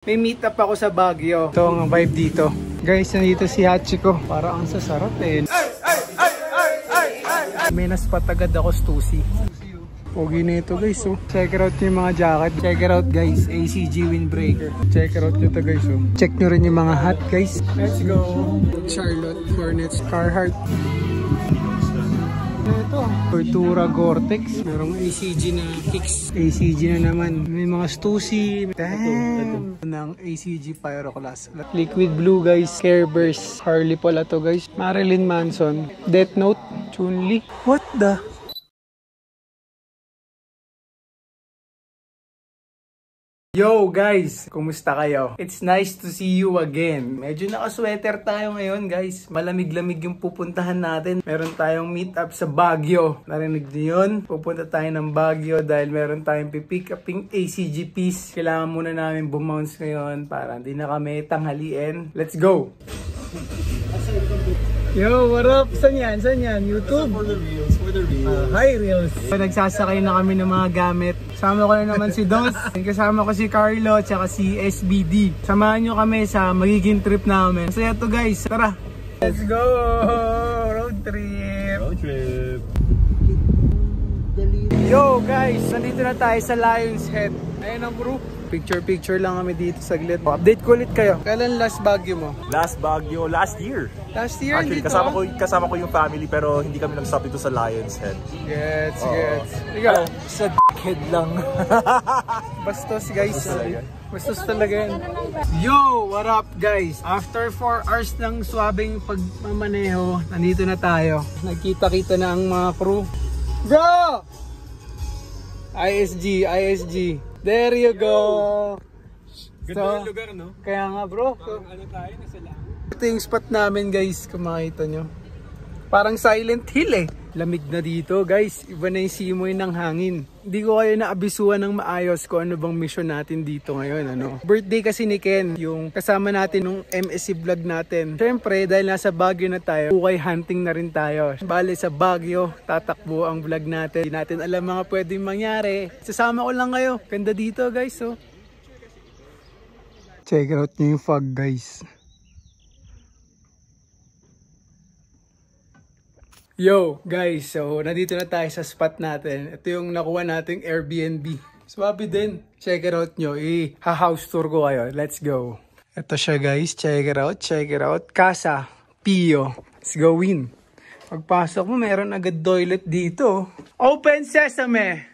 May meet up ako sa Baguio. Ito ang vibe dito. Guys, nandito si Hachiko. Parang ang sasarap eh. May naspot agad ako Stussy. Pogi na ito guys. Oh. Check out yung mga jacket. Check it out guys. ACG windbreaker. Check out nyo ito guys. Oh. Check nyo rin yung mga hat guys. Let's go. Charlotte Hornets Carhartt. Ito, Tortura Gore-Tex. Merong ACG na kicks. ACG na naman. May mga Stussy. Damn! Ng ACG Pyroclast. Liquid Blue guys. Care Burst. Harley pala to guys. Marilyn Manson. Death Note. Chun-Li. What the? Yo guys! Kumusta kayo? It's nice to see you again. Medyo naka-sweater tayo ngayon guys. Malamig-lamig yung pupuntahan natin. Meron tayong meet up sa Baguio. Narinig niyo yun? Pupunta tayo ng Baguio dahil meron tayong pipick uping ACG piece. Kailangan muna namin bumounce ngayon para hindi na kami tanghaliin. Let's go! Yo, what up? Saan yan? Saan yan? YouTube? For the reels, for the reels. Hi, reels. So, nagsasakay na kami ng mga gamit. Kasama ko na naman si Dos. Kasama ko si Carlo, tsaka si SBD. Samahan nyo kami sa magiging trip namin. Masaya to guys. Tara! Let's go! Road trip! Road trip! Yo guys! Nandito na tayo sa Lion's Head. Ayan ang group. Picture lang kami dito saglit. Update ko ulit kayo. Kailan last Baguio mo? Last Baguio, last year. Last year? Actually, kasama ko yung family pero hindi kami nag-stop dito sa Lion's Head. Gets. Ikaw? Sa head lang. Bastos guys. Bastos talaga yan. Yo! What up guys? After 4 hours ng swabing pagmamaneho, nandito na tayo. Nagkita-kita na ang mga crew. Bro! ISG. There you go. Ganda yung lugar, no? Kaya nga bro. Parang ano tayo, nasa lang. Ito yung spot namin guys, kung makita nyo. Parang Silent Hill eh. Lamig na dito guys. Iba na yung simoy ng hangin. Hindi ko kayo naabisuhan ng maayos kung ano bang mission natin dito ngayon. Ano? Birthday kasi ni Ken, yung kasama natin nung MSC vlog natin. Siyempre dahil nasa Baguio na tayo, ukay hunting na rin tayo. Bale sa Baguio, tatakbo ang vlog natin. Hindi natin alam mga pwedeng mangyari. Sasama ko lang kayo. Ganda dito guys. Oh. Check out nyo yung fog guys. Yo guys, so nandito na tayo sa spot natin. Ito yung nakuha nating Airbnb. Swabe din. Check it out nyo. I-house tour ko kayo. Let's go. Ito siya guys. Check it out. Casa Pio. Let's go in. Pagpasok mo, meron agad toilet dito. Open sesame!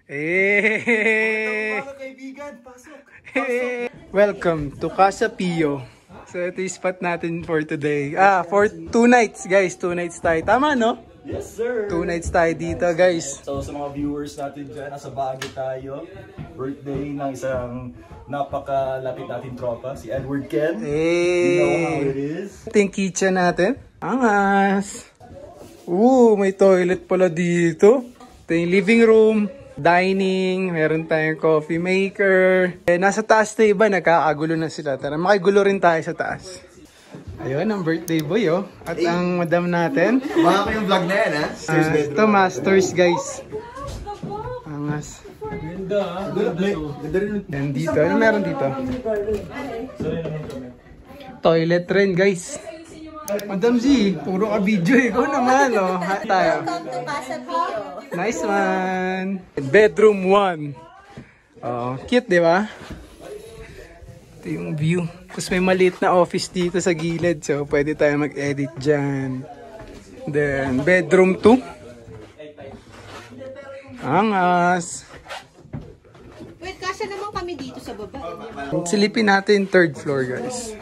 Pasok kaibigan, pasok. Welcome to Casa Pio. So ito yung spot natin for today. For 2 nights guys. 2 nights tayo. Tama no? Yes sir. 2 nights tayo dito guys. So sa mga viewers natin dyan, nasa Baguio tayo. Birthday ng isang napakalapit natin tropa, si Edward Ken. You know how it is. Ito yung kitchen natin. Angas. May toilet pala dito. Ito yung living room. Dining, meron tayong coffee maker. Nasa taas na iba, nagkakagulo na sila. Tara, makigulo rin tayo sa taas. Ayun, ang birthday boy, oh. At ang madam natin. Mga ko yung vlog na yan, ha? Ito, masters, guys. Angas. Ganda, ganda rin. Yan dito. Ano meron dito? Toilet rin, guys. Madam Z, puro ka video. Ikaw naman, oh. Tayo. Welcome to Casa Pio. Nice one. Bedroom 1. Cute, di ba? Ito yung view. Tapos may maliit na office dito sa gilid. So, pwede tayo mag-edit dyan. Then, bedroom 2. Angas. Wait, kasya naman kami dito sa baba. Silipin natin 3rd floor, guys.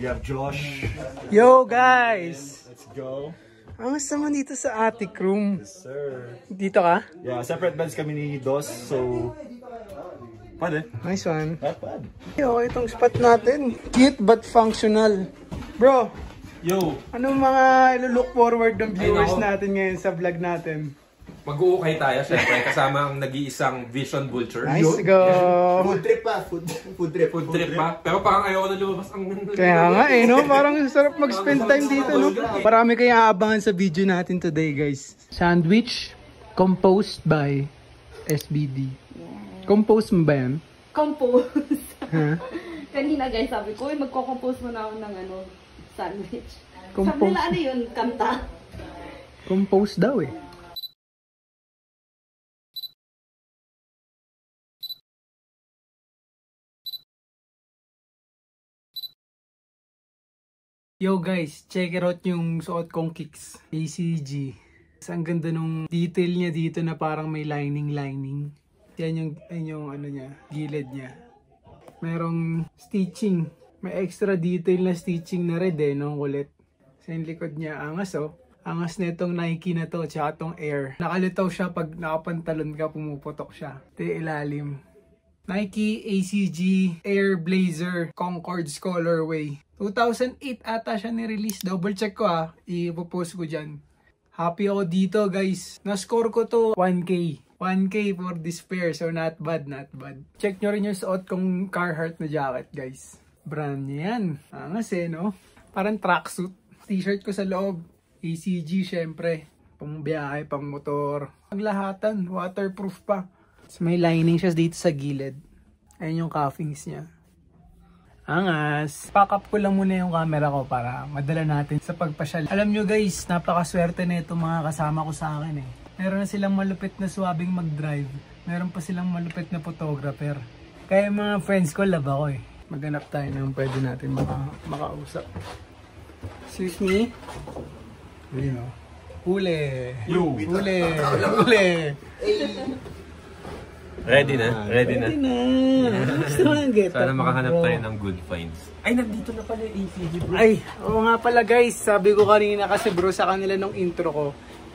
We have Josh. Yo, guys! Let's go. Angas naman dito sa attic room. Yes, sir. Dito ka? Yeah, separate beds kami ni Dos, so... Pwede. Nice one. Not bad. Yo, itong spot natin. Cute but functional. Bro, Yo, anong mga ilo-look forward ng viewers natin ngayon sa vlog natin? mag-uukay tayo syempre kasama ang nag-iisang Vision Vulture. Nice go! Food trip pa. Food trip. Food trip pa. Pero parang ayoko na lumabas ang... Kaya nga eh, no? Parang sarap mag-spend time dito, no? Marami kayong aabangan sa video natin today, guys. Sandwich composed by SBD. Compose mo ba yan? Compose. Kanina guys, sabi ko, magko-compose mo na ako ng sandwich. Compose. Sabi nila, ano yun? Kanta? Compose daw eh. Yo guys, check it out yung suot kong kicks. ACG. Ang ganda nung detail niya dito na parang may lining. Yan yung ano niya, gilid niya. Merong stitching. May extra detail na stitching na red nung kulit. Sa likod niya, angas Angas na itong Nike na to, tsaka itong Air. Nakalitaw siya pag nakapantalon ka, pumuputok siya. Ito yung ilalim. Nike ACG Air Blazer Concords Colorway. 2008 ata siya ni-release. Double check ko ipopost ko dyan. Happy ako dito guys. Na-score ko to 1K. 1K for this pair. So not bad. Check nyo rin yung suot kong Carhartt na jacket guys. Brand niya yan. Angas no? Parang tracksuit. T-shirt ko sa loob. ACG syempre. Pang biyahe, pang motor. Paglahatan. Waterproof pa. So, may lining siya dito sa gilid. Ayun yung cuffings niya. Angas. Pack up ko lang muna yung camera ko para madala natin sa pagpasyal. Alam nyo guys, napakaswerte na itong mga kasama ko sa akin Meron na silang malupit na swabing mag-drive. Meron pa silang malupit na photographer. Kaya mga friends ko, love ako Maghanap tayo ng pwede natin makausap. Excuse me? Ayun Huli! Huli! Ready na. Gusto mo ng get up? Sana makahanap tayo ng good finds. Ay, nandito na pala yung ACG bro. Ay, oo nga pala guys. Sabi ko kanina kasi bro sa kanila nung intro ko.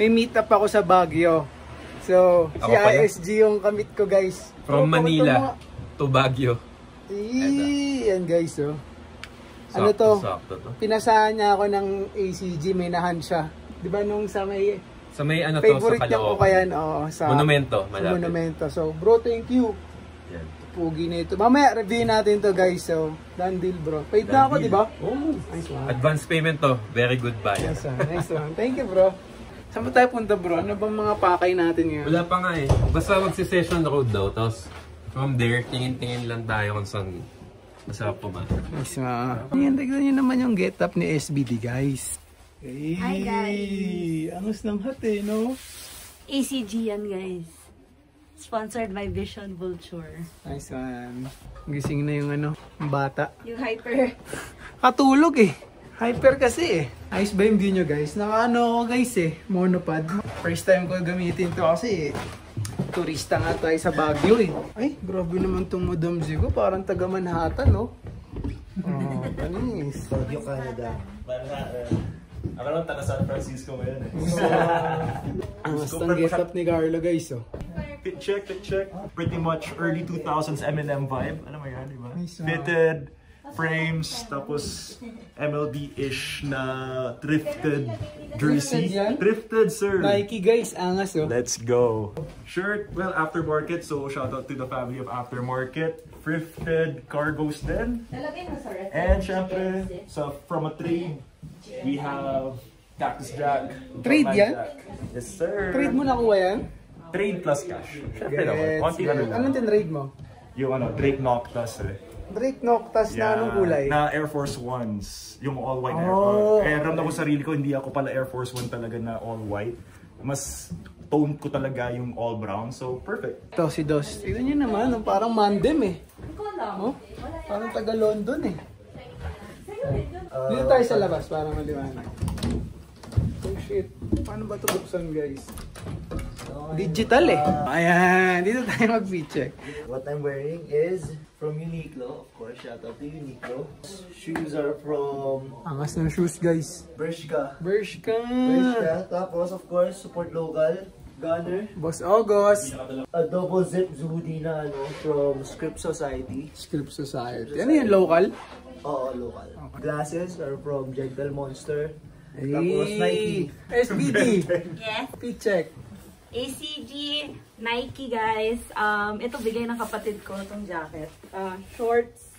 May meet up ako sa Baguio. So, si ISG yung kamit ko guys. From Manila to Baguio. Yan guys Ano sakto to. Pinasahan niya ako ng ACG. May nahan siya. Diba nung sa may... Sa may ano favorite to, sa niya ko kaya sa Monumento, sa Monumento. So, bro, thank you. Yan. Pugi na ito. Mamaya, review natin to guys. So, done deal bro. Paid na ako, di ba? Oh. Nice one. Advance payment to. Very good buy. Nice one. Thank you bro. Saan ba tayo punta bro? Ano bang mga pakay natin ngayon? Wala pa nga Basta magsi-session road daw. Tapos, from there, tingin-tingin lang tayo kung saan masarap pumain. Nice one. Yan, tignan nyo naman yung get up ni SBD guys. Hey, hi guys! Angas ng hat no? ACG yan guys. Sponsored by Vision Vulture. Nice one. Gising na yung bata. Yung hyper. Katulog Hyper kasi Ayos ba yung view nyo guys? Naka guys monopod. First time ko gamitin to kasi turista nga tayo sa Baguio Ay, grabe naman tong Madam Zigo. Parang taga Manhattan panis. Baguio, Canada. Ako lang taga San Francisco ngayon Ang get up ni Carlo guys Fit check. Pretty much early 2000s M&M vibe. Alam mo yan, di ba? Nice, Fitted frames, tapos MLB-ish na thrifted jersey. Thrifted, sir. Nike guys, angas Let's go. Shirt, well, aftermarket. So shout out to the family of aftermarket. Thrifted cargos din. And syempre, from a trade, we have Cactus Jack. Trade yan? Jack. Yes, sir. Trade mo nakuha yan? Trade plus cash. Syempre naman. Konti na rin. Anong tinrade mo? Yung Drake Noctas Drake Noctas na anong kulay? Na Air Force Ones. Yung all white Air Force. Ramdam ko sarili ko, hindi ako pala Air Force One talaga na all white. Mas tone ko talaga yung all brown. So, perfect. Ito si Dos. Tignan nyo naman, parang mandem Parang taga London Dito tayo sa labas, parang maliwanag. Oh shit. Paano ba ito buksan guys? Digital Ayan, dito tayo mag-check. What I'm wearing is from Uniqlo, of course. Shout out to Uniqlo. Shoes are from Angas ng shoes guys. Bershka. Bershka. Tapos of course, support local. Gunner. Boss August. A double zip hoodie na from Script Society. Script Society. Ano yun, local? Oo, local. Okay. Glasses are from Gentle Monster. Hey. Tapos Nike. SBD. Yes. Fit check. ACG, Nike guys. Ito bigay ng kapatid ko itong jacket. Shorts.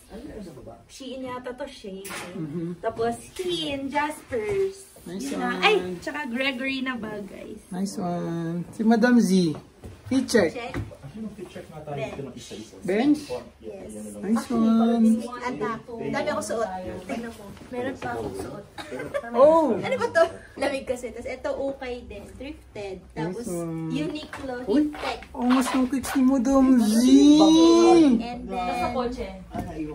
Shein yata to, Shein. Tapos Shein, Jaspers. Nice one. one. Ay, tsaka Gregory na bag guys. Nice one. Si Madam Z. Fit check. Check. Check nga tayo dito ng isa-isa. Bench? Yes. Nice one. Anak, dami ako suot. Tignan ko. Meron pa akong suot. Oh! Ano ba to? Lamig kasi. Tapos ito ukay din. Thrifted. Tapos Uniqlo. Hip-tech. Oh, mas nung kicks ni Madam Z! And then,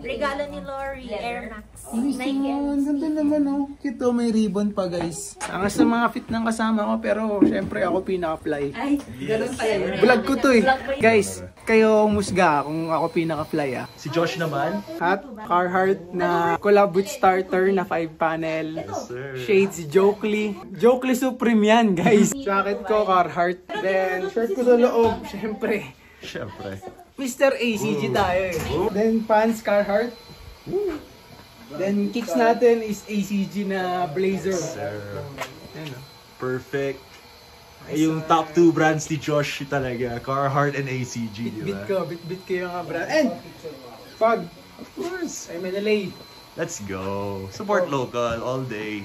regalo ni Lori, Air Max. Nice one. Ganda naman oh. Ito may ribbon pa guys. Angas sa mga fit ng kasama ko pero syempre ako pinaka-fly. Ay, ganun pala yun. Vlog ko to eh. Guys, kayo musga kung ako pinaka-fly ah. Si Josh naman. At Carhartt na collab with Starter na 5-panel. Shades Jokely. Jokely Supreme yan guys. Jacket ko Carhartt. Then shirt ko sa loob. Syempre. Mr. ACG tayo eh. Then pants Carhartt. Then kicks natin is ACG na blazer. Ayan, Perfect. Yung top 2 brands ni Josh talaga. Carhartt and ACG, di ba? Bit ko yung mga brand. And pag, of course, I'm LA. Let's go. Support local all day.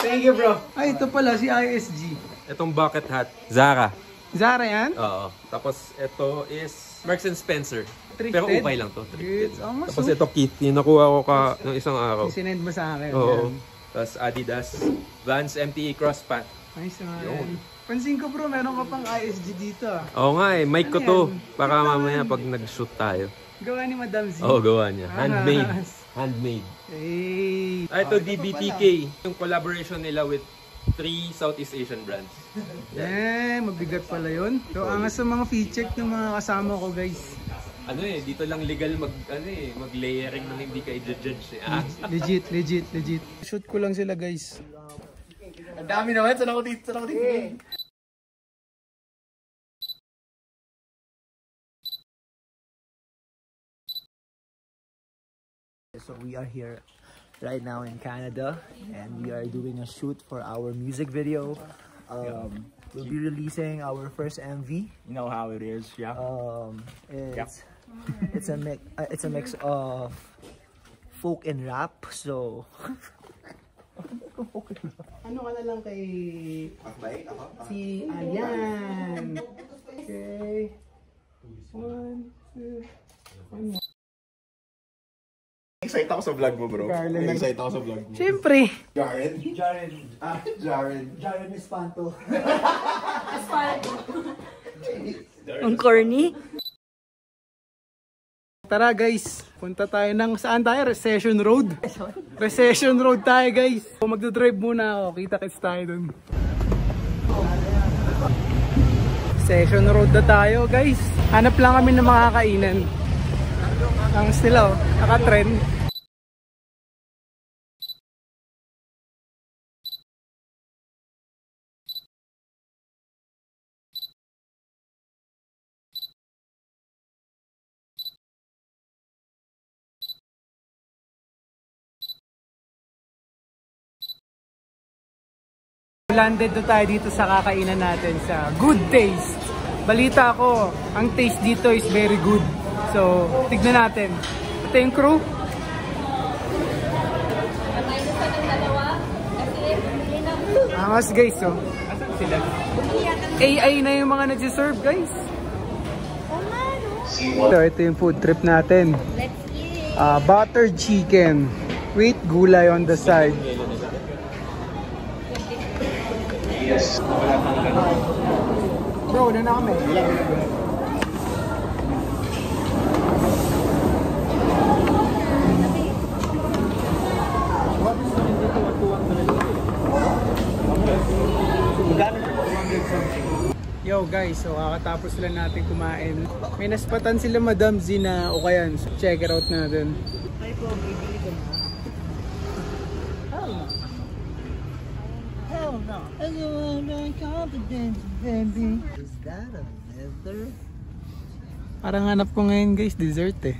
Thank you bro. Ay, ito pala si ISG. Itong bucket hat, Zara. Zara yan? Oo. Tapos ito is Marks and Spencer. Thrifted? Pero okay lang to. Good. Oh, mas Tapos ito kit, yung nakuha ko ng isang araw. sinend mo sa akin. Oo. Yan. Tapos Adidas, Vans MTE Crosspath. Nice naman. Pansin ko bro, meron ka pang ISG dito ah. Oo nga eh, mic ko Ano to. yan? Para mamaya pag nag-shoot tayo. Gawa ni Madam Z. Oo, gawa niya. Handmade. Handmade. Hey. Ito DBTK. Yung collaboration nila with 3 Southeast Asian brands. Mabigat pala yun. So, angas sa mga feature ng mga kasama ko guys. Ano eh, dito lang legal mag-layering nang hindi ka i-judge eh. Legit. Shoot ko lang sila guys. Ang dami naman. Saan ako dito? So we are here right now in Canada and we are doing a shoot for our music video. We'll be releasing our first MV. You know how it is, yeah. It's a mix of folk and rap. So Ano ka na lang kay si Ayan. Okay. 1, 2, 1 more. Excited ako sa vlog mo, bro. Excited ako sa vlog mo. Siyempre. Jaren Espanto. Ang corny. Tara guys, punta tayo ng saan tayo? Recession Road. Recession Road tayo guys. Magdodrive muna ako, kita-kits tayo dun. Recession Road na tayo guys. Hanap lang kami ng makakainan. Ang sila oh, naka-trend. Landed na tayo dito sa kakainan natin sa Good Taste. Balita ko, ang taste dito is very good. So, tignan natin. Ito yung crew. Angas guys, oh. Asan sila? AI na yung mga nagsiserve guys. So, ito yung food trip natin. Buttered chicken with gulay on the side. Bro, na kami. Yo guys, so kakatapos lang natin kumain. May naspatan sila Madam Z na ukayan. So check it out natin. Ay po, bibili ka na. Hell no. I don't want confidence, baby. Is that a leather? Parang hanap ko ngayon guys, dessert eh.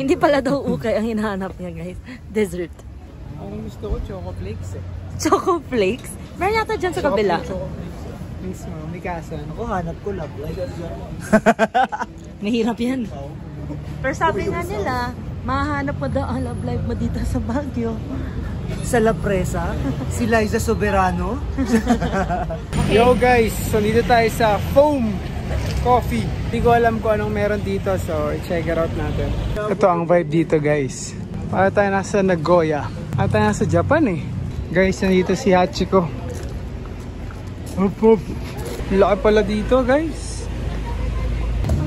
Hindi pala daw ukay ang hinahanap niya guys. Dessert. Ang gusto ko, choco flakes eh. Choco flakes? Meron yata dyan sa kabila. Choco flakes. Mismo, may kasan. Ako hanap ko love life. Mahirap yan. Pero sabi nga nila, mahanap mo daw ang love life mo dito sa Baguio. Sa La Presa, si Liza Soberano. Yo guys, so dito tayo sa Foam coffee. Hindi ko alam kung anong meron dito, so check it out natin. Ito ang vibe dito guys. Para tayo nasa Nagoya. Para tayo nasa Japan eh. Guys, nandito si Hachiko. Up, up. Laki pala dito guys.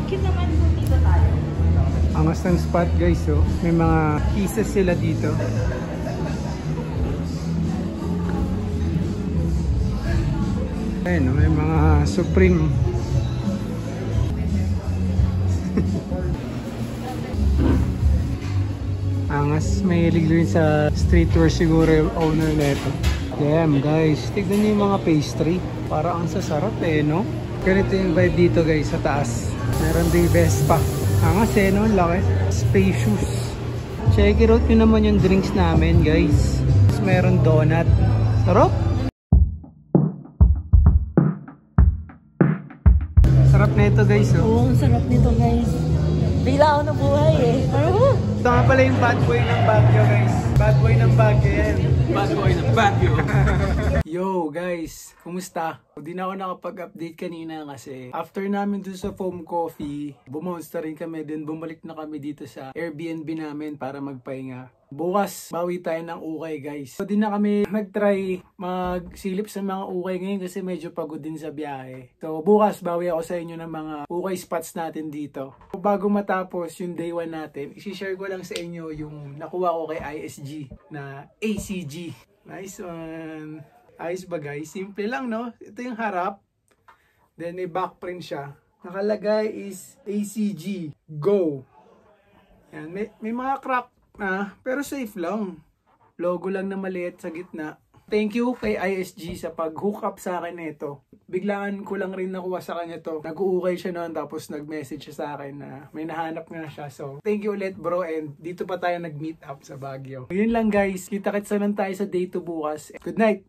Cute naman kung dito tayo. Angas ng spot guys, oh. May mga pieces sila dito. Ayun, may mga Supreme. Angas, may hilig rin sa streetwear siguro yung owner nito. Damn guys, tignan niyo yung mga pastry. Parang ang sasarap eh, no? Ganito yung vibe dito guys, sa taas. Meron ding Vespa. Angas eh, no? Laki. Spacious. Check it out nyo naman yung drinks namin guys. Tapos meron donut. Sarap! Sarap na ito guys, oh. Oo, ang sarap nito guys. Bigla ako nabuhay eh. Ito nga pala yung bad boy ng Baguio guys. Bad boy ng Baguio yan. Bad boy ng Baguio. Yo guys, kumusta? Hindi na ako nakapag-update kanina kasi after namin dun sa foam coffee, bumonster rin kami, then bumalik na kami dito sa Airbnb namin para magpahinga. Bukas, bawi tayo ng ukay guys. So di na kami nag-try magsilip sa mga ukay ngayon kasi medyo pagod din sa biyahe. So bukas, bawi ako sa inyo ng mga ukay spots natin dito. Bago matapos yung day 1 natin, isi-share ko lang sa inyo yung nakuha ko kay ISG na ACG. Nice one! Ayos ba guys? Simple lang, no? Ito yung harap. Then may back print siya. Nakalagay is ACG Go. Yan. May mga crack na, pero safe lang. Logo lang na maliit sa gitna. Thank you kay ISG sa pag-hook up sa akin nito. Biglaan ko lang rin nakuha sa kanya to. Nag-uukay siya noon tapos nag-message siya sa akin na may nahanap nga siya. So, thank you ulit bro, and dito pa tayo nag-meet up sa Baguio. Yun lang guys. Kita-kits lang tayo sa day 2 bukas. Good night!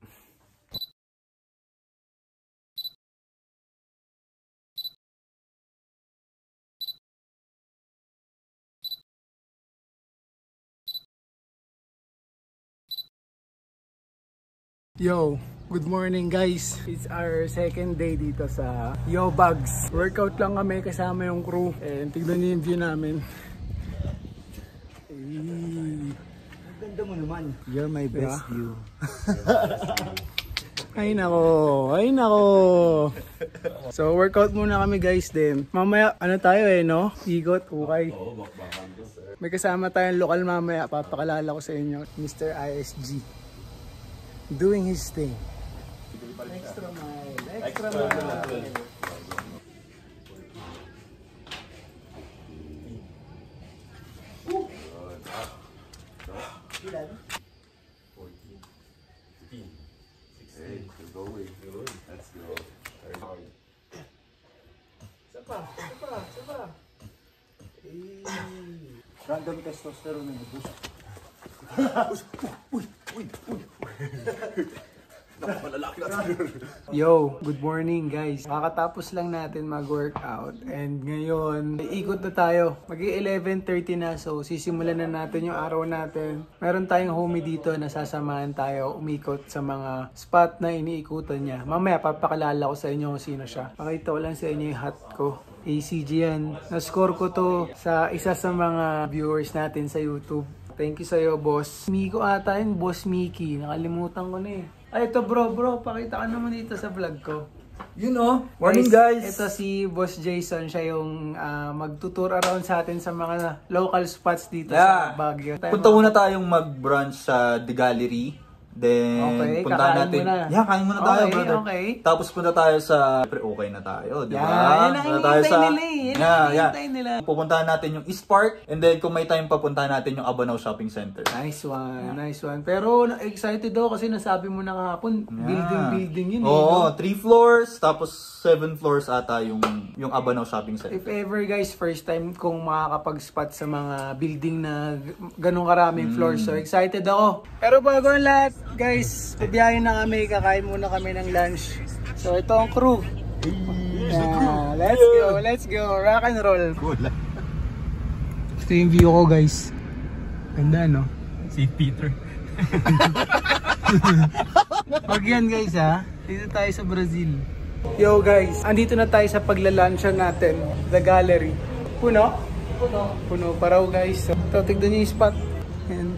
Yo, good morning guys. It's our second day dito sa Yo Bags. Workout lang kami kasama yung crew. And tignan niyo yung view namin. Ganda mo naman. You're my best view. Ay nako, ay nako. So workout muna kami guys din. Mamaya ano tayo eh, no? Ikot, ukay. May kasama tayong lokal mamaya. Papakalala ko sa inyo, Mr. ISG. Doing his thing. Extra mile. Extra mile. Random testosterone na boost. Yo, good morning guys. Makakatapos lang natin mag-workout and ngayon ikot na tayo. Mag-11:30 na, so sisimulan na natin yung araw natin. Meron tayong homie dito na sasamahan tayo umikot sa mga spot na iniikutan niya. Mamaya papakalala ko sa inyo kung sino siya. Pakita ko lang sa inyo yung hat ko. ACG yan. Na-score ko to sa isa sa mga viewers natin sa YouTube. Thank you sa'yo, boss. Miko ata yun, boss Mickey. Nakalimutan ko na eh. Ay, ito bro, pakita ka naman dito sa vlog ko. You know, morning guys! Ito si Boss Jason, siya yung magtutour around sa atin sa mga local spots dito sa Baguio. Punta muna tayong mag-brunch sa The Gallery. Then, okay, punta natin. Muna. Kain muna tayo, okay, brother. Okay. Tapos punta tayo sa... Okay na tayo, di ba? Yan ang hinihintay nila eh. Yan ang hinihintay nila. Pupuntahan natin yung East Park. And then, kung may time pa, puntahan natin yung Abanao Shopping Center. Nice one, nice one. Pero excited ako kasi nasabi mo na kahapon, building yun. Oo, 3 floors, tapos 7 floors ata yung Abanao Shopping Center. If ever guys, first time kong makakapag-spot sa mga building na ganun karaming floors. So excited ako. Pero bago ang lahat, guys, biyahin na kami, kakain muna kami ng lunch. So ito ang crew. Let's go, rock and roll. Ito yung view ko guys. Ganda no? St. Peter. Wag yan guys ha. Dito tayo sa Brazil. Yo guys, andito na tayo sa pagla-luncheon natin. The Gallery. Puno? Puno pa raw guys. So, ito, tignan nyo yung spot. Ayan.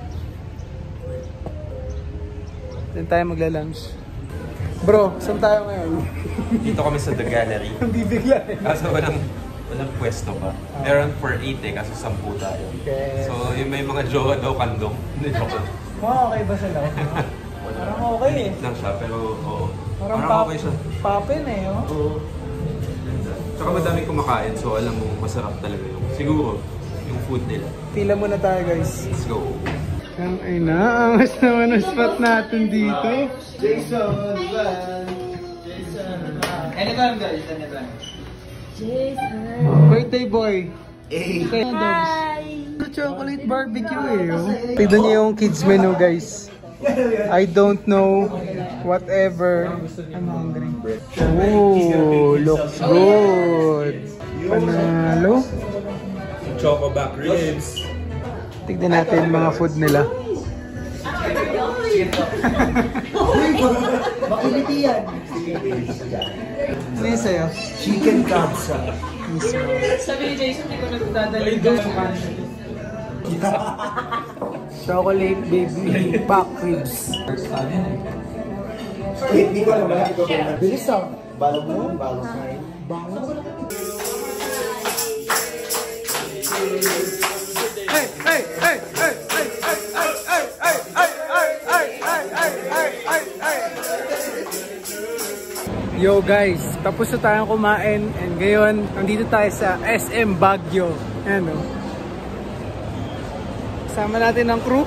Diyan tayo magla-lunch. Bro, saan tayo ngayon? Dito kami sa The Gallery. Ang bibigla eh. Kaso walang pwesto pa. Meron for 8 eh, kaso 10 tayo. Okay. So, yung may mga jowa daw kandong. Hindi, joke lang. Okay ba sila? Parang okay eh. Lang siya, pero oo. Parang okay siya. Papin eh, oh. Oo. Tsaka madaming kumakain, so alam mo, masarap talaga yung, siguro, yung food nila. Pila muna tayo guys. Let's go. Ay na, angas naman ang spot natin dito. Jason! Anytime guys, anytime. Birthday boy. Hey! Hi! Chocolate barbecue eh. Oh. Tignan niyo yung kids menu guys. I don't know, whatever. I'm hungry. Oh, looks good. Panalo. Choco back ribs. Tignan natin yung mga food nila. Makiliti yan! Ano yun sa'yo? Chicken kabsa. Sabi ni Jason, hindi ko nagdadali doon sa kanila. Chocolate baby back ribs. Hindi ko alam ba? Bilis ah. Balong mo? Balong kain. Balong. Hey, hey, hey, hey, hey, hey, hey, hey, hey, hey, hey, hey, hey, hey. Yo guys, tapos na tayong kumain and ngayon nandito tayo sa SM Baguio. Ayan o. Kasama natin ang crew.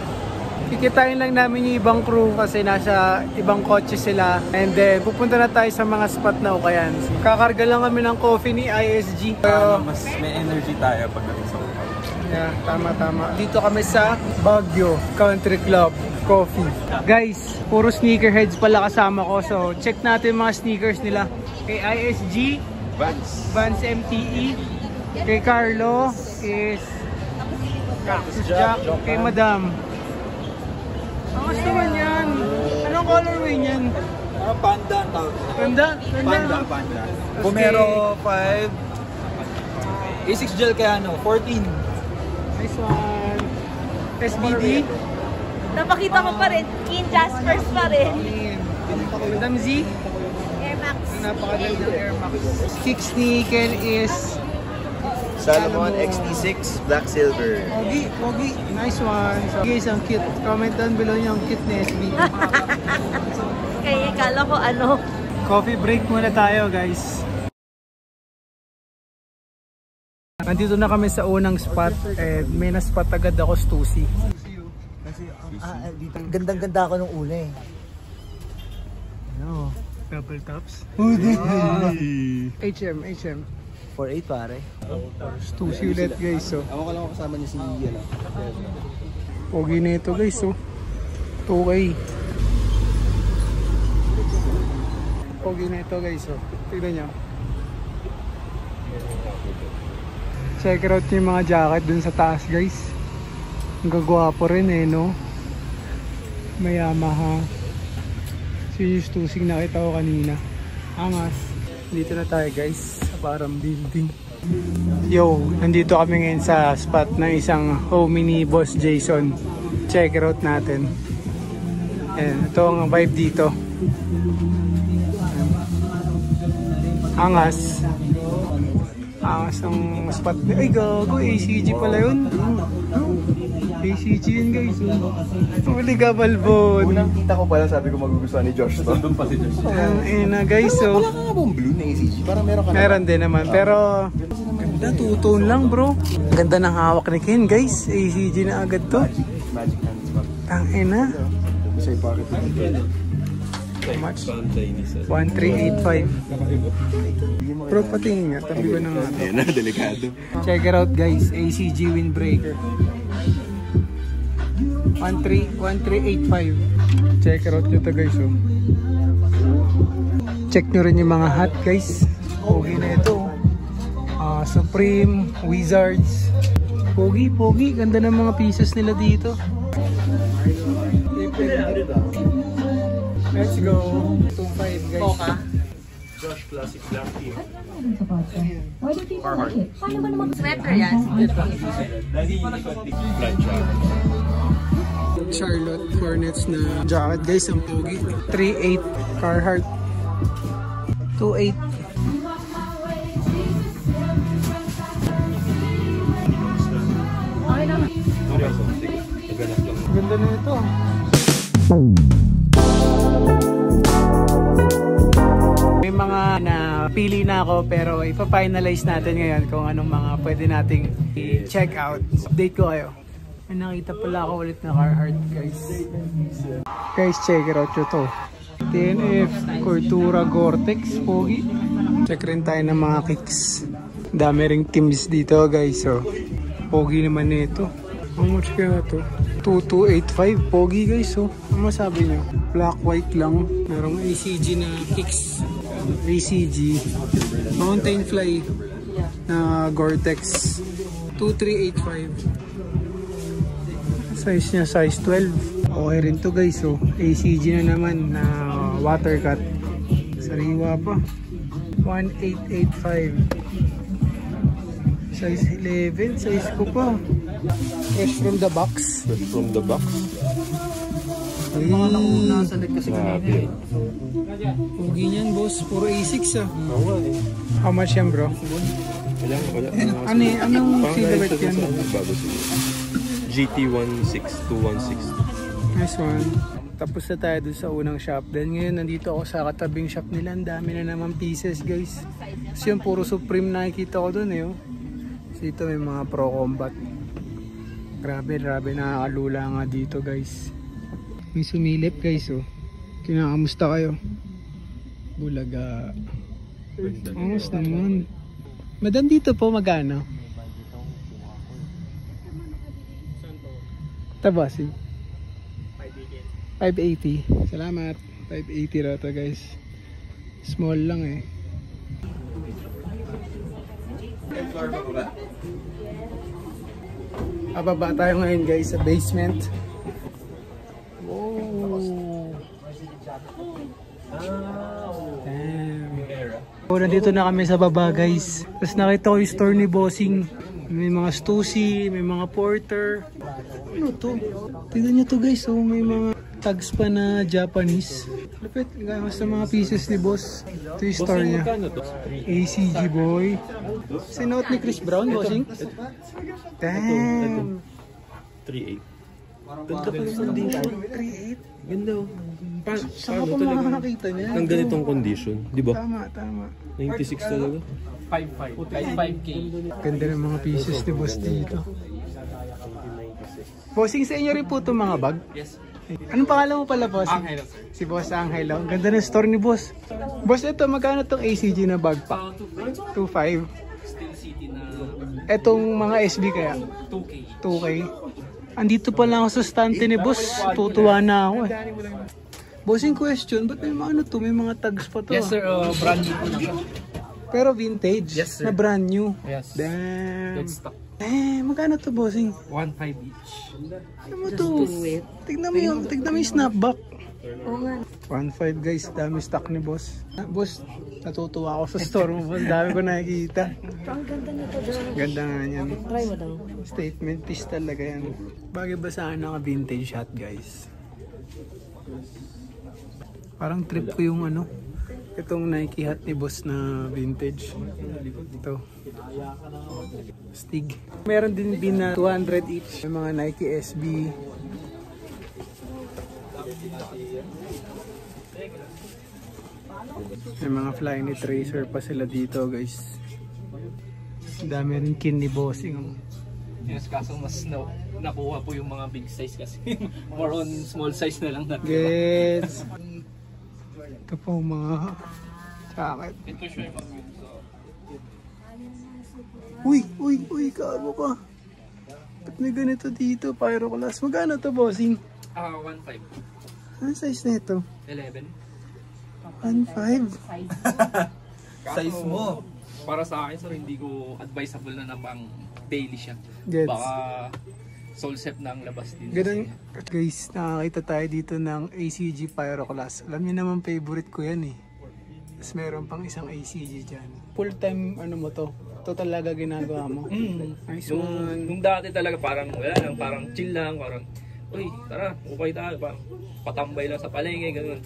Kikitain lang namin yung ibang crew kasi nasa ibang kotse sila. And then pupunta na tayo sa mga spot na ukayan. Kakarga lang kami ng coffee ni ISG. Mas may energy tayo pagdating sa ukaw. Yeah, tama. Dito kami sa Baguio Country Club Coffee. Guys, puro sneakerheads pala kasama ko. So, check natin mga sneakers nila. Kay ISG, Vans MTE. Kay Carlo is Cactus Jack. Kay Madam. Angas naman yan. Anong colorway niyan? Panda ang tawag. Panda? Pumero 5. A6 gel kaya 14. Nice one. SBD. Napakita ko pa rin, King Jaspers pa rin. Madam Z. Air Max. Napakagandang Air Max. Kicks ni Ken is Salomon XT6 Black Silver. Pogi. Nice one. So, guys, ang cute. Comment down below niyo ang cute ni SB. Kaya kala ko ano. Coffee break muna tayo, guys. Nandito na kami sa unang spot. May na-spot agad ako, Stussy. Kasi, dito, gandang-ganda ako nung una eh. Ano? Double tops. HM. 4.8 pare. Stussy ulit, guys. So. Ako ka lang kasama niya si Ian. Pogi na ito, guys. So. 2K. Pogi na ito, guys. So. Tignan nyo. Check out yung mga jacket dun sa taas, guys. Ang gagwapo rin eh, no? May Yamaha. So yung Stussy nakita ko kanina. Angas. Dito na tayo, guys. Sa parang building. Yo, nandito kami ngayon sa spot ng isang homie ni Boss Jason. Check out natin. Ayan, ito ang vibe dito. Angas. Angas ng spot. Ay gago, ACG pala yun. ACG yun, guys. Huli ka, Balbon. Unang kita ko pala sabi ko magugustuhan ni Josh to. Doon pa si Josh. Ayan na, guys. So, Wala ka nga bang blue na ACG? Parang meron ka na. meron din naman. Pero, ganda, two-tone lang, bro. Ang ganda ng hawak ni Ken, guys. ACG na agad to. Magic hands ba? Tangin na. Say pocket na. How much? 1385. Bro, patingin nga. Tabi ko na nga. Ayan na, delikado. Check it out, guys. ACG windbreaker. 1385. Check it out nyo to, guys. Oh. Check nyo rin yung mga hat, guys. Pogi na ito. Supreme, Wizards. Pogi. Ganda ng mga pieces nila dito. Let's go. 25, guys. Josh Classic Black Tea. Paano ba naman sweater yan? Lagi yung flat jacket. Charlotte Hornets na jacket guys, ang pogi. 3.8 Carhartt. 2.8. Ganda na ito. May mga napili na ako pero ipa-finalize natin ngayon kung anong mga pwede nating i-check out. Update ko kayo. May nakita pala ako ulit na Carhartt guys. Guys, check it out nyo to. TNF, Cortura Gore-Tex, pogi. Check rin tayo ng mga kicks. Dami ring teams dito guys. So, pogi naman nito. How much kaya to? 2285, pogi guys. So, ano masabi nyo? Black, white lang. Merong ACG na kicks. ACG. Mountain Fly na Gore-Tex. 2385. Size niya, size 12. Okay rin to guys. So, ACG na naman na water cut. Sariwa pa. 1885. Size 11. Size ko pa. Fresh from the box. Fresh from the box. Ay, mga nauna sa kasi kanina. Pugi niyan boss. Puro A6 ah. How much yan bro? Anong silhouette yan? GT16216. Nice one. Tapos na tayo dun sa unang shop. Then ngayon nandito ako sa katabing shop nila. Ang dami na naman pieces guys. Kasi yung puro Supreme nakikita ko dun eh. Oh. Kasi ito may mga Pro Combat. Grabe, nakakalula nga dito guys. May sumilip guys oh. Kinakamusta kayo? Bulaga. Angas naman. Madam dito po magano? Tabasi. 580. Salamat. 580 raw to guys. Small lang eh. Ababa tayo ngayon guys sa basement. Wow. Damn. So, nandito na kami sa baba guys. Tapos nakita ko yung store ni Bossing. May mga Stussy, may mga Porter. Ano to? Tignan nyo to guys. Oh, may mga tags pa na Japanese. Lapit. Gamas sa mga pieces ni Boss. Ito yung store niya. ACG boy. Sinuot ni Chris Brown, Bossing? Damn. 3.8. Ganda pa yung condition. 3.8. Ganda oh. Saan ko makakakita niya? Ang ganitong condition, di ba? Tama. 96 talaga. 5.5K. Ganda ng mga pieces ni Boss dito. Bossing, sa inyo rin po itong mga bag? Yes. Anong pangalan mo pala, Bossing? Angelo. Si Boss Angelo. Ang ganda ng store ni Boss. Boss, ito, magkano itong ACG na bag pa? 2.5. Steel City na Etong mga SB kaya? 2K. 2K. Andito pa lang ako sa stante ni Boss. Tutuwa na ako eh. Bossing, question, ba't may mga ano to? May mga tags pa to. Yes sir, brand new po na siya. Pero vintage? Yes, sir. Na brand new? Yes. Damn. Good stock. Magkano to, Bossing? 1.5 each. Ano mo to? Tignan mo yung snapback. Oo nga. 1.5 guys, dami stock ni Boss. Boss, natutuwa ako sa store mo. Ang dami ko nakikita. Ang ganda nito doon. Ganda nga yan. Try mo daw. Statement piece talaga yan. Bagay ba saan naka vintage hat guys? Parang trip ko yung ano. Itong Nike hat ni Boss na vintage. Ito. Stig. Meron din na 200 each. May mga Nike SB. May mga Flyknit Tracer pa sila dito guys. Dami rin kin ni Bossing. Yes, kaso mas nakuha po yung mga big size kasi more on small size na lang natin. Gets. Ito po mga jacket. Ito siya yung Uy, kago ka. Ba't may ganito dito? Pyroclass. Magkano to, Bossing? 1.5. Anong size na ito? 11. 1.5. Size mo. Para sa akin sir, hindi ko advisable na pang daily siya. Gets. Baka soul set na ang labas din. Ganun, guys, nakakita tayo dito ng ACG Pyroclass. Alam niyo naman favorite ko yan eh. Tapos meron pang isang ACG dyan. Full time ano mo to? Ito talaga ginagawa mo? Nice one. Nung dati talaga parang wala lang, parang chill lang, parang uy, tara, ukay tayo, parang patambay lang sa palengke, gano'n.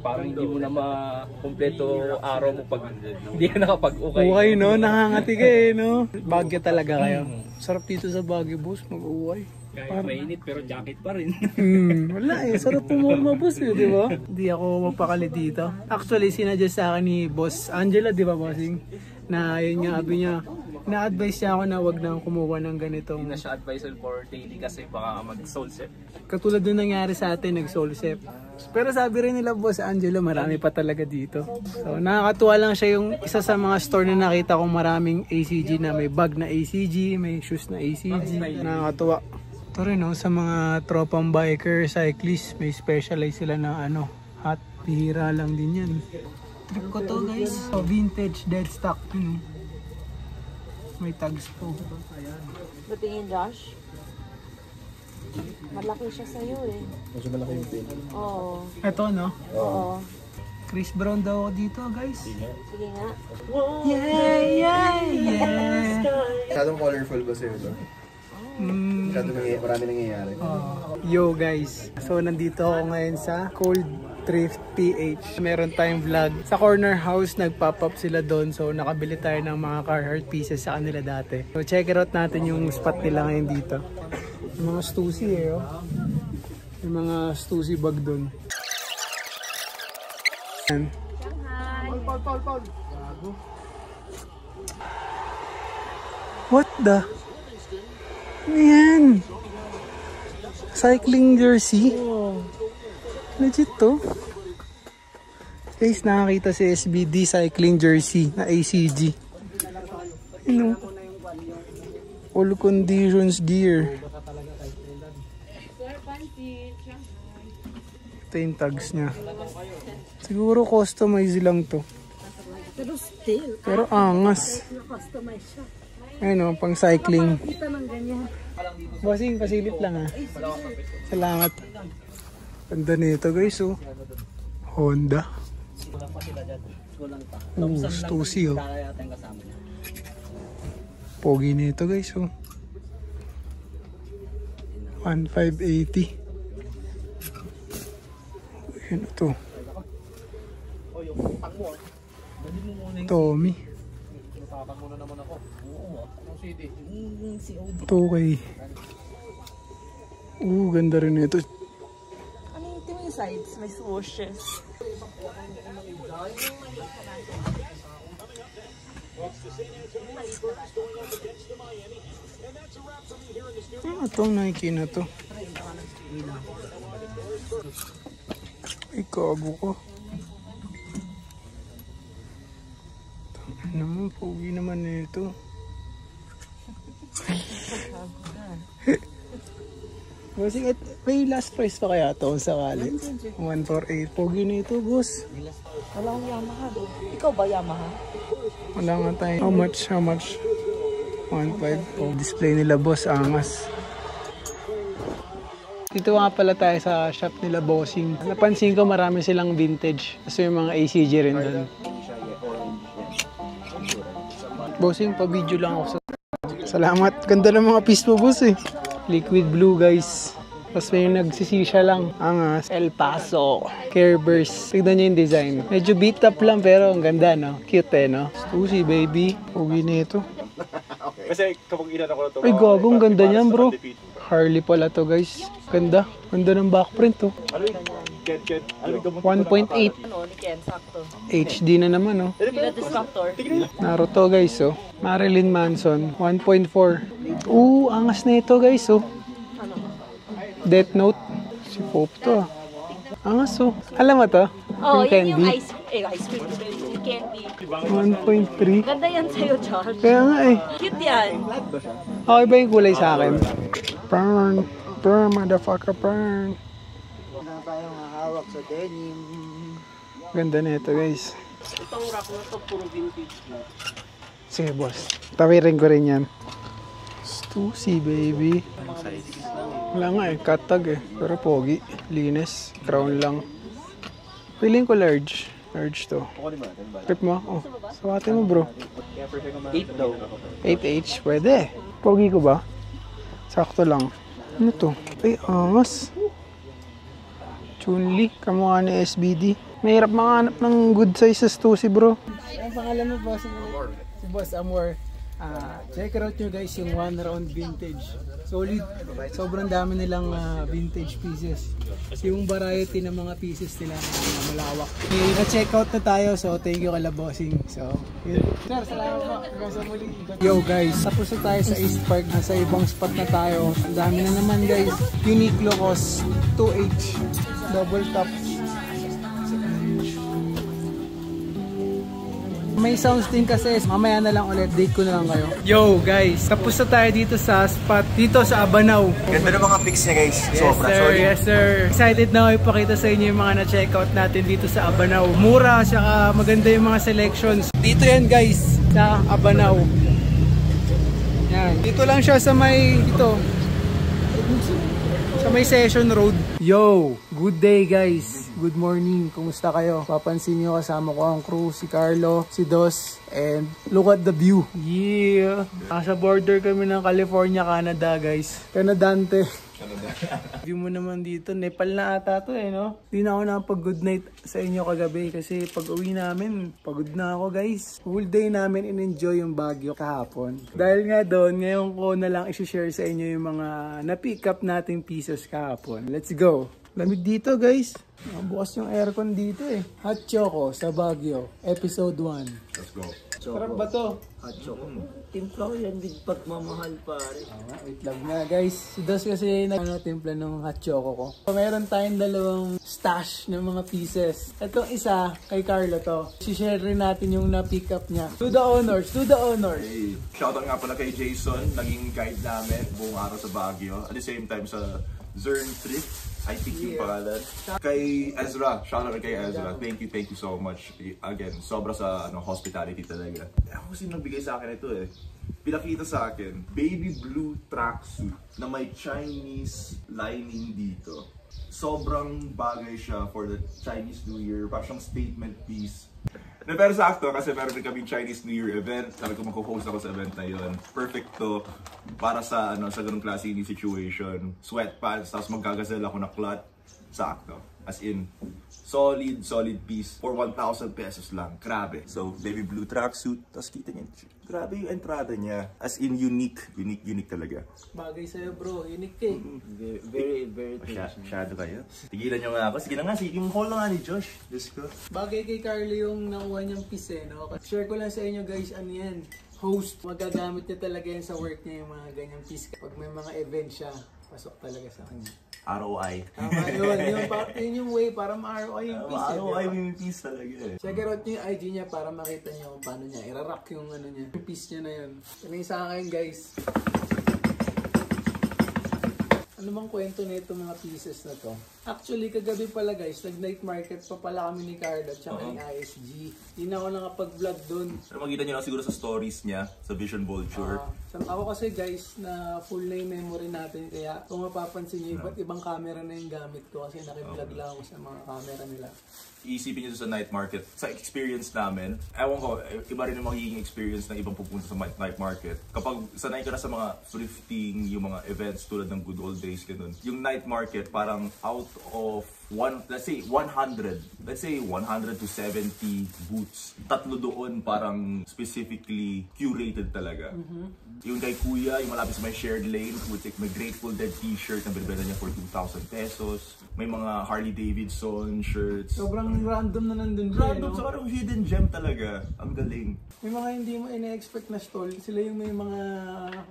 Parang hindi mo na makumpleto araw mo pag hindi ka nakapag-ukay. Ukay no, nakangati ka eh no. Baguio talaga kayo. Sarap dito sa Baguio, boss, mag-ukay. Kaya mainit pero jacket pa rin. Wala eh, sarap pumama boss eh, di ba? Hindi ako mapakali dito. Actually, sinadjust sa akin ni Boss Angela, di ba bossing? Na yun nga, sabi niya, na-advise niya ako na wag nang kumuha ng ganitong. Hindi na siya advisable for daily kasi baka mag-soul set. Katulad nung nangyari sa atin, nag-soul set. Pero sabi rin nila Boss Angelo, marami pa talaga dito. So nakakatuwa lang siya yung isa sa mga store na nakita kong maraming ACG na may bag na ACG, may shoes na ACG. Nakakatuwa. Ito rin no, sa mga tropang biker, cyclist, may specialize sila na ano, hat, bihira lang din yan. Trip ko to guys, so, vintage dead stock yun. May tags po. Butingin Josh. Malaki siya sa'yo eh. Mas malaki yung pin. Oo. Ito no? Oo. Chris Brown daw dito guys. Sige nga. Yeah. Masyadong colorful ba sa'yo ito? Marami nangyayari. Yo guys, so nandito ako ngayon sa Cold Thrift PH. Meron tayong vlog. Sa corner house, nag-pop up sila doon. So nakabili tayo ng mga Carhartt pieces sa kanila dati. So check it out natin yung spot nila ngayon dito. Yung mga Stussy eh oh. Yung mga Stussy bag doon. What the? Ayan. Cycling jersey. Legit to. Guys, nakakita si SBD cycling jersey na ACG. You know, all conditions gear. Ito yung tags niya. Siguro customize lang to. Pero still. Pero angas. Na-customize siya. Ayun o, pang cycling. Kita ng ganyan. Bossing, pasilip lang ha. Salamat. Ganda nito guys oh. Honda. Stussy oh. Pogi nito guys oh. 1,580. Ano to? Tommy. 2K. Ganda rin ito. Ano yung sides? May swooshes. Itong Nike na to. Ay, kago ko. Ano mo, pogi naman nito. Bossing, may last price pa kaya ito kung sakali? 148. Pogi nito, boss. Wala akong Yamaha doon. Ikaw ba Yamaha? Wala nga tayo. How much? How much? 1.5. Oh, display nila, boss. Angas. Dito nga pala tayo sa shop nila, Bossing. Napansin ko marami silang vintage. Kasi yung mga ACG rin doon. Bossing, pa-video lang ako sa... Salamat. Ganda ng mga piece mo, boss eh. Liquid blue, guys. Tapos may nagsisisya lang. Angas. El Paso. Care Burst. Tignan nyo yung design. Medyo beat up lang pero ang ganda, no? Cute eh, no? Stussy, baby. Uwi na ito. Kasi kapag ilan ako na ito. Ay, gagong ganda niyan, bro. Harley pala to, guys. Ganda. Ganda ng backprint, to. 1.8. Ano, ni Ken, sakto. HD na naman, no? Pila Disruptor. Naruto, guys, oh. Marilyn Manson. 1.4. Angas na ito, guys, oh. Death Note. Si Pope to, ah. Angas, oh. Alam mo to? Oh, yung yun yung candy. ice cream. Yung candy. 1.3. Ganda yan sa'yo, Josh. Kaya nga, eh. Cute yan. Okay ba yung kulay sa akin? Burn. Burn, motherfucker, burn. Wala tayong hawak sa denim. Ganda na ito, guys. Itong rack na to, puro vintage na. Sige, boss. Tawirin ko rin yan. Stussy, baby. Wala nga eh. Cut tag eh. Pero pogi. Linis. Crown lang. Feeling ko large. Urge to. Trip mo? Oh. Sawatin mo bro. 8 daw. 8H? Pwede. Pogi ko ba? Sakto lang. Ano to? Ay, angas. Chun-Li. Kamukha ni SBD. Mahirap makahanap ng good sizes to si bro. Ang pangalan mo ba? Si Boss Amor. Check out nyo guys yung One Round Vintage. Solid. Sobrang dami nilang vintage pieces. Yung variety ng mga pieces nila malawak. Okay, na-check out na tayo. So, thank you kala bossing. So, yun. Sir, salamat po. Yo guys, tapos na tayo sa East Park. Nasa ibang spot na tayo. Ang dami na naman guys. Uniqlo Cos 2H. Double top. May sounds din kasi, mamaya na lang ulit, date ko na lang kayo. Yo guys, tapos na tayo dito sa spot, dito sa Abanao. Ganda ng mga pics niya guys. Yes sir, yes sir. Excited na ako ipakita sa inyo yung mga na-checkout natin dito sa Abanao. Mura, saka maganda yung mga selections. Dito yan guys, sa Abanao. Yan, dito lang siya sa may, sa may Session Road. Yo, good day guys. Good morning. Kumusta kayo? Papansin nyo kasama ko ang crew, si Carlo, si Dos, and look at the view. Yeah. Nasa border kami ng California, Canada guys. Canadante. View mo naman dito. Nepal na ata to eh, no? Hindi na ako nakapag-good night sa inyo kagabi kasi pag uwi namin, pagod na ako guys. Whole day namin in-enjoy yung Baguio kahapon. Dahil nga doon, ngayon ko na lang i-share sa inyo yung mga na-pick up nating pieces kahapon. Let's go! Lamig dito guys. Bukas yung aircon dito eh. Hot Choco sa Baguio, episode 1. Let's go. Sarap ba to? Hot Choco. Timpla ko yan, big pagmamahal pare. Wait lang na guys. Si Dos kasi timpla ng Hot Choco ko. So, meron tayong dalawang stash ng mga pieces. Itong isa, kay Carlo to. Si-share rin natin yung na-pick up niya. To the honors, to the honors. Hey, shoutout nga pala kay Jason, naging guide namin buong araw sa Baguio. At the same time sa Zern Thrift, I think yung pangalan. Kay Ezra, shoutout kay Ezra. Thank you so much. Again, sobra sa hospitality talaga. Ako kasi nagbigay sa akin ito eh. Pinakita sa akin, baby blue tracksuit na may Chinese lining dito. Sobrang bagay siya for the Chinese New Year. Parang siyang statement piece. Na pero sakto kasi meron rin kaming Chinese New Year event. Sabi ko magko-host ako sa event na yun. Perfect to para sa sa ganung klase ni situation. Sweatpants, tapos magkagazal ako na cloth. Sakto. As in, solid piece for 1,000 pesos lang. Grabe. So, baby blue tracksuit. Tapos kita niyo, grabe yung entrada niya. As in, unique talaga. Bagay sa'yo bro, unique eh. Very Masyado kayo. Tigilan niyo nga ako. Sige na nga, yung haul na nga ni Josh. Let's go. Bagay kay Carlo yung nakuha niyang piece eh, no? Share ko lang sa inyo guys, ano yan? Host, magagamit niya talaga yan sa work niya yung mga ganyang piece. Pag may mga event siya, pasok talaga sa kanya. ROI. Yun yung way para ma-ROI yung piece. ROI yung piece talaga eh. Check out niyo yung IG niya para makita niyo kung paano niya i-rock yung ano niya. Yung piece niya na yun. Ano yung sa akin guys? Ano bang kwento na itong mga pieces na to? Actually, kagabi pala guys, nag-night market pa pala kami ni Carlo at saka ni ISG. Hindi na ako nakapag-vlog doon. Pero makita nyo lang siguro sa stories niya, sa Vision Vulture. Ako kasi guys, na full na yung memory natin. Kaya kung mapapansin nyo, iba't ibang camera na yung gamit ko kasi nakiblog lang ako sa mga camera nila. Iisipin nyo sa night market, sa experience namin, ewan ko, iba rin yung magiging experience ng ibang pupunta sa night market. Kapag sanay ka na sa mga thrifting, yung mga events tulad ng good old days, ganun. Yung night market, parang out of let's say 100 to 70 booths. Tatlo doon parang specifically curated talaga. Yung kay Kuya, yung malapit sa may shared lane, may Grateful Dead t-shirt na binibenta niya for 2,000 pesos. May mga Harley Davidson shirts. Sobrang random na nandun siya. Random, sa parang hidden gem talaga. Ang galing. May mga hindi mo ina-expect na stall. Sila yung may mga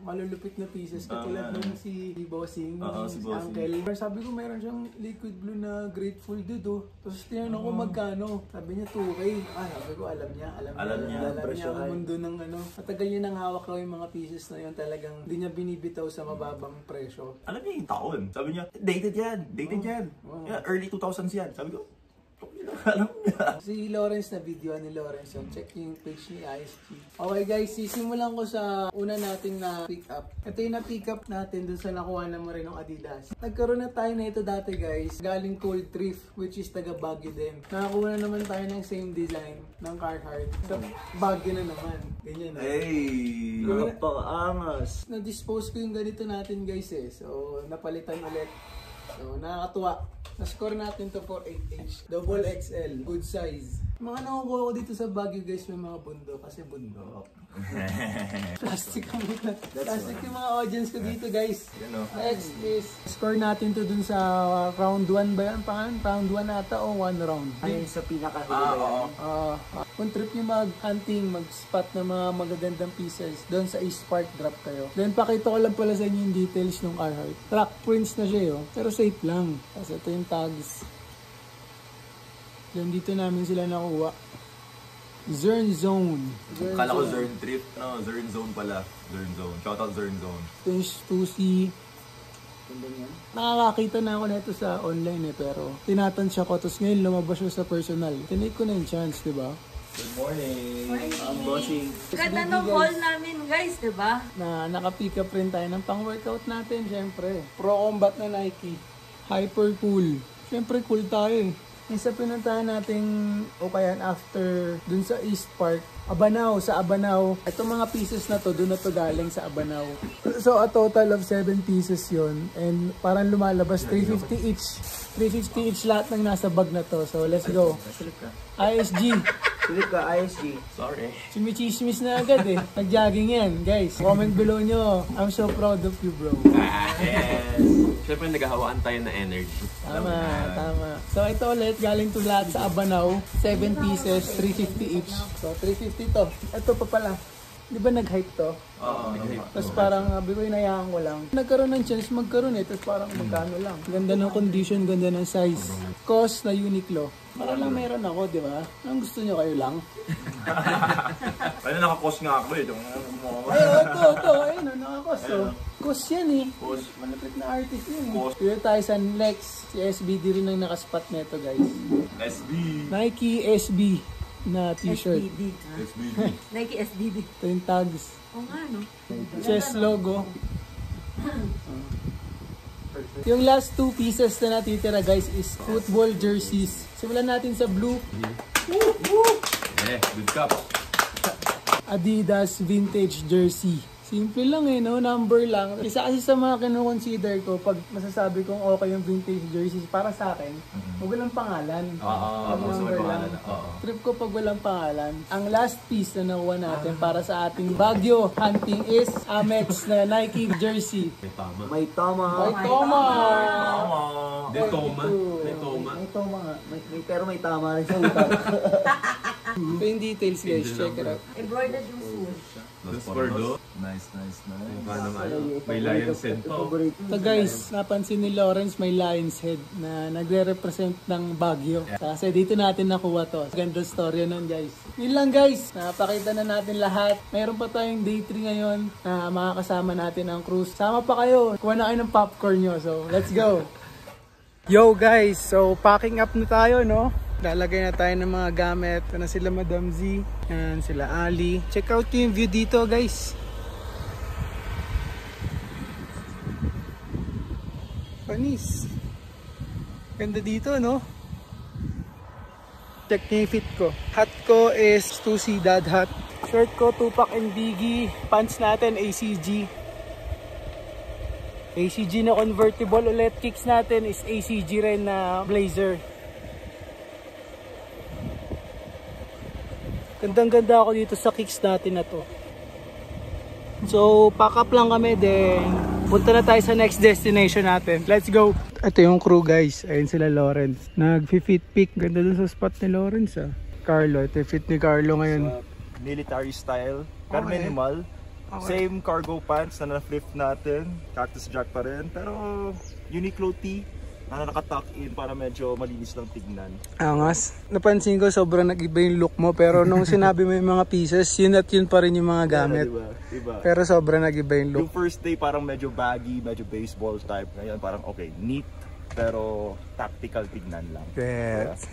malulupit na pieces. Katulad nung si Bossing, si Uncle. Sabi ko mayroon siyang liquid blue na Grateful Dead oh. Tapos tinanong ko magkano. Sabi niya 2K. Sabi ko alam niya ang mundo ng ano. Matagal niya nang hawak lang yung mga pieces na yun. Talagang hindi niya binibitaw sa mababang presyo. Alam niya yung taon. Sabi niya, dated yan. Yeah, early 2000s yan. Sabi ko, Si Lawrence na video ni Lawrence yun. Check yung page ni ISG. Okay guys, sisimulan ko sa una nating na pick up. Ito yung na pick up natin dun sa nakuha na mo rin ng Adidas. Nagkaroon na tayo na ito dati guys. Galing Cold Thrift, which is taga Baguio din. Nakakuha na naman tayo ng same design ng Carhartt. So, Baguio na naman. Ganyan na. Hey! Napaka-angas. Na-dispose ko yung ganito natin guys eh. So, napalitan ulit. So, nakakatuwa. Na-score natin to for 8H. Double XL. Good size. Mga nakukuha ko dito sa Baguio guys, may mga bundok. Kasi bundok. Plastic yung mga audience ko dito guys. Next is, score natin to dun sa round 1 ba yan? Round 1 ata o 1 round? Ayun sa pinaka-huli ba yan? Kung trip nyo mag-hunting, mag-spot ng mga magagandang pieces, doon sa East Park drop kayo. Then pakita ko lang pala sa inyo yung details ng Carhartt. Track prints na siya yo, pero safe lang. Kasi ito yung tags. Then dito namin sila nakuha. Zern Zone. Kala ko Zern Trip, no? Zern Zone pala. Zern Zone. Shoutout Zern Zone. Ito yung 2C. Nakakakita na ako nito sa online eh, pero tinatansya ko. Tapos ngayon lumabas siya sa personal. Tinake ko na yung chance, diba? Good morning! Ang bossing. Ganda ng haul namin guys, diba? Na naka-pick up rin tayo ng pang-workout natin, syempre. Pro Combat na Nike. Hyper cool. Syempre cool tayo eh. Isa pinuntahan nating o kaya after dun sa East Park, Abanao, sa Abanao. Itong mga pieces na to, dun na to galing sa Abanao. So a total of 7 pieces yon, and parang lumalabas 350 each. 350 each lahat ng nasa bag na to. So let's go. ISG. Tulip ka, ISG. Sorry. Chumichismis na agad eh. Nag-jogging yan, guys. Comment below nyo. I'm so proud of you, bro. Yes! Siyempre naghahawaan tayo na energy. Tama, tama. So ito ulit, galing to lahat sa Abanao. 7 pieces, 350 each. So 350 to. Ito pa pala. Di ba nag-hype to? Oo. Tapos parang sabi ko, inayaan ko lang. Nagkaroon ng chance magkaroon eh. Tapos parang magkano lang. Ganda ng condition, ganda ng size. Cost na Uniqlo. Para lang meron ako, di ba? Ang gusto nyo kayo lang. Ayun, naka-cost nga ako eh. Ay, ito. Ayun, naka-cost. So, cost yan eh. Cost. Malapit na artist yun eh. Dito tayo sa Lex. Si SBD rin ang nakaspot neto guys. SB. Nike SB na t-shirt. SBD. Nike SBD. Ito yung tags. O nga no? Chess logo. Yung last 2 pieces na natitira guys is football jerseys. Simulan natin sa blue. Good cup. Adidas vintage jersey. Simple lang eh, no? Number lang. Isa kasi sa mga kino-consider ko pag masasabi kong okay yung vintage jerseys para sa akin, wag walang pangalan. Number lang. Trip ko pag walang pangalan. Ang last piece na nakuha natin para sa ating Baguio hunting is Amex na Nike jersey. May tama. May toma! May toma. May toma. May tama nga. Pero may tama rin sa utak. Ito yung details guys, check it out. Embroidered yung swoosh. Dos por do. Nice. May lion's head pa. So guys, napansin ni Lawrence may lion's head na nagre-represent ng Baguio. Kasi dito natin nakuha to. Ganda story nun guys. Yun lang guys, napakita na natin lahat. Mayroon pa tayong day 3 ngayon na makakasama natin ang cruise. Sama pa kayo, kuha na kayo ng popcorn nyo. So let's go! Yo guys, so packing up na tayo no? Lalagay na tayo ng mga gamit. Ito na sila Madam Z. Yan, sila Ali. Check out yung view dito guys. Panis. Ganda dito no? Check niyo yung fit ko. Hat ko is 2C dad hat. Shirt ko Tupac and Biggie. Pants natin ACG. ACG na convertible ulit. Kicks natin is ACG rin na blazer. Gandang-ganda ako dito sa kicks natin na to. So, pack up lang kami then punta na tayo sa next destination natin. Let's go! Ito yung crew guys. Ayun sila Lawrence. Nag-fit pick. Ganda dun sa spot ni Lawrence ah. Carlo. Ito yung fit ni Carlo ngayon. Military style. Pero Okay. minimal. Okay. Same cargo pants na na-flip natin. Cactus jack pa rin. Pero Uniqlo tee na nakatuck in para medyo malinis lang tignan. Angas. Napansin ko sobrang nag-iba yung look mo. Pero nung sinabi mo yung mga pieces, yun at yun pa rin yung mga gamit. Diba? Pero sobrang nag-iba yung look. Yung first day parang medyo baggy, medyo baseball type. Ngayon parang okay, neat, pero tactical tignan lang. Yes.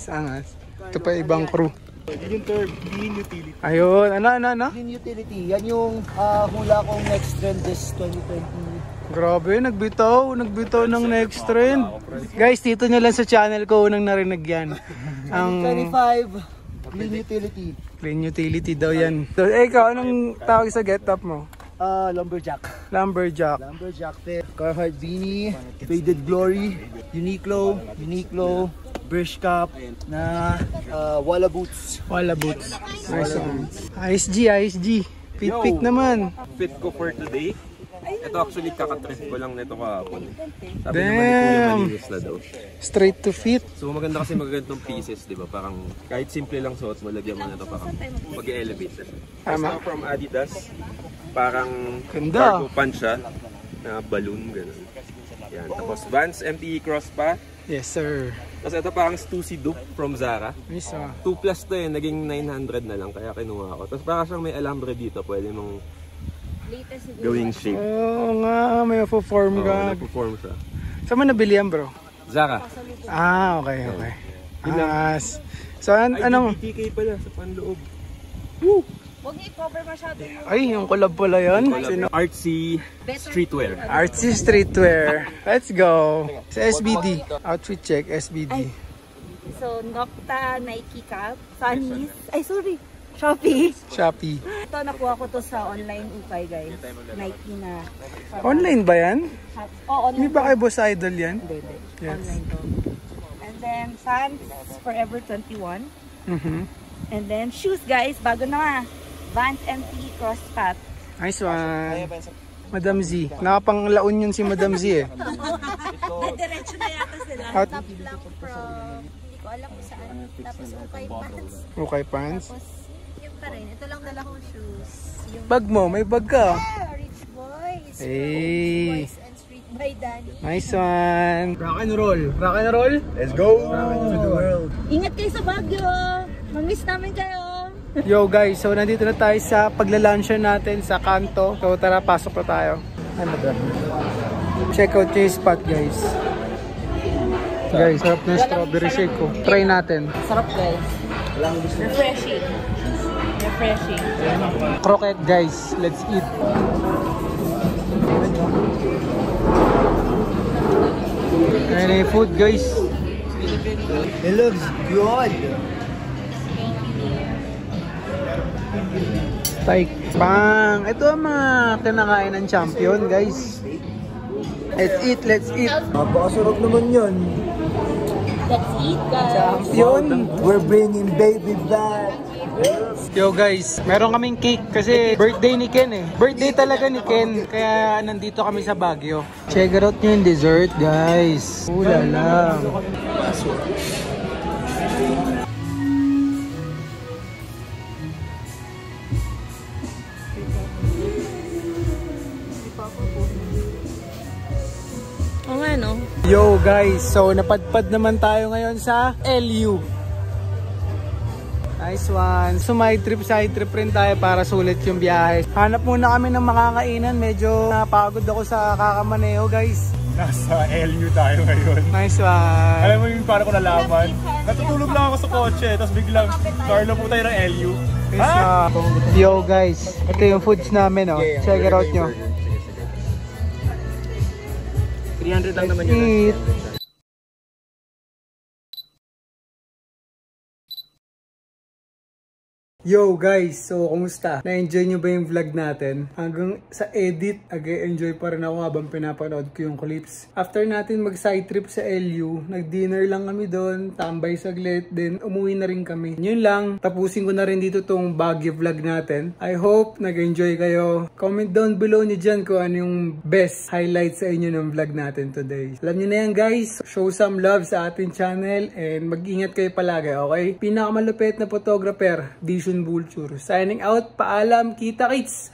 Angas. Ito pa ibang crew. Yun yung term, clean utility. Ayun, ano? Clean utility, yan yung hula kong next trend this 2020. Grabe, nagbitaw ng next trend. Guys, dito nyo lang sa channel ko unang narinig yan. Ang 25 clean utility. Clean utility daw yan. So, ikaw, anong tawag sa get-up mo? Lumberjack. Lumberjack. Lumberjack fit. Carhartt beanie, Faded Glory, Uniqlo, Brish Cap, na Walla boots. Wala boots. Nice one. ISG. Fit naman. Fit ko for today. Ito actually kakatrip ko lang nito kahapon. Sabi Damn. naman ni Kuya malinis na daw. Straight to fit. So maganda kasi magagandang pieces, di ba? Parang kahit simple lang suot mo, lagyan mo na ito parang mag-elevate na siya. Tama. Ito from Adidas. Parang Ganda. cargo pants siya na balloon, gano'n. Yan. Tapos Vans MTE Cross pa. Yes, sir. Tapos ito parang Stussy Duke from Zara. Nice 2 plus to eh, naging 900 na lang kaya kinuha ko. Tapos parang siyang may alambre dito, pwede mong gawing shape. Oo nga, may perform ka. Nag-perform siya. Saan mo nabili yan, bro? Zara. Okay. So, anong... TK pala sa panloob. Huwag niyo i-cover masyado yung Ay, yung collab pala yun. Artsy streetwear. Artsy streetwear. Let's go. Sa SBD. Outfit check, SBD. So, Nocta Nike cap, Sunnies, Shopee. Ito, nakuha ko to sa online ukay, guys. Nike na. Online ba yan? Oo, online. Hindi ba kay Boss Idol yan? Hindi. Yes. Online to. And then, Vans Forever 21. And then, shoes, guys. Bago na nga. Vans MTE Cross Pat. Nice one. Madam Z. Nakapanglaon yun si Madam Z eh. Diretso na yata sila. Top lang from, hindi ko alam kung saan. Tapos ukay pants. Okay, pants. Tapos, yun pa rin. Ito lang dala kong shoes. Yung Bag mo, may bag ka. Rich Boys. Hey. Boys and Street by Danny. Nice one. Rock and roll. Let's go! Ingat kayo sa Baguio. Mamiss namin kayo. Yo guys, so nandito na tayo sa pagla-luncheon natin sa Kanto. So tara, pasok na tayo. Ano ba? Check out yung spot guys. Guys, sarap ng strawberry shake ko. Try natin. Sarap, guys. Refreshing. Croquette guys, let's eat. Ayan yung food guys. It looks good. Steak. Bang! Ito ang mga kinakain ng champion guys. Let's eat. Napakasarap naman yun. Let's eat, guys. Champion! We're bringing baby back. Yo guys, meron kaming cake kasi birthday ni Ken eh. Birthday talaga ni Ken, kaya nandito kami sa Baguio. Check out nyo yung dessert guys. Ulala. Yo guys, so napadpad naman tayo ngayon sa LU. Nice one. So side trip rin tayo para sulit yung biyahe. Hanap muna kami ng makakainan. Medyo napagod ako sa kakamaneo guys. Nasa LU tayo ngayon. Nice one. Alam mo yung para ko nalaman. Natutulog lang ako sa kotse, tapos biglang Carlo po tayo ng LU. Nice one. Yo guys, ito yung foods namin oh. Check it out nyo. 300 lang naman yun. Eat. Yo guys, so kumusta? Na-enjoy nyo ba yung vlog natin? Hanggang sa edit, enjoy pa rin ako habang pinapanood ko yung clips. After natin mag-side trip sa LU, nag-dinner lang kami doon, tambay saglit, then umuwi na rin kami. Yun lang, tapusin ko na rin dito tong Baguio vlog natin. I hope nag-enjoy kayo. Comment down below nyo dyan kung ano yung best highlights sa inyo ng vlog natin today. Alam nyo na yan guys, show some love sa ating channel and mag-ingat kayo palagi, okay? Pinakamalupit na photographer, Vision Vulture. Signing out, paalam, kita kits!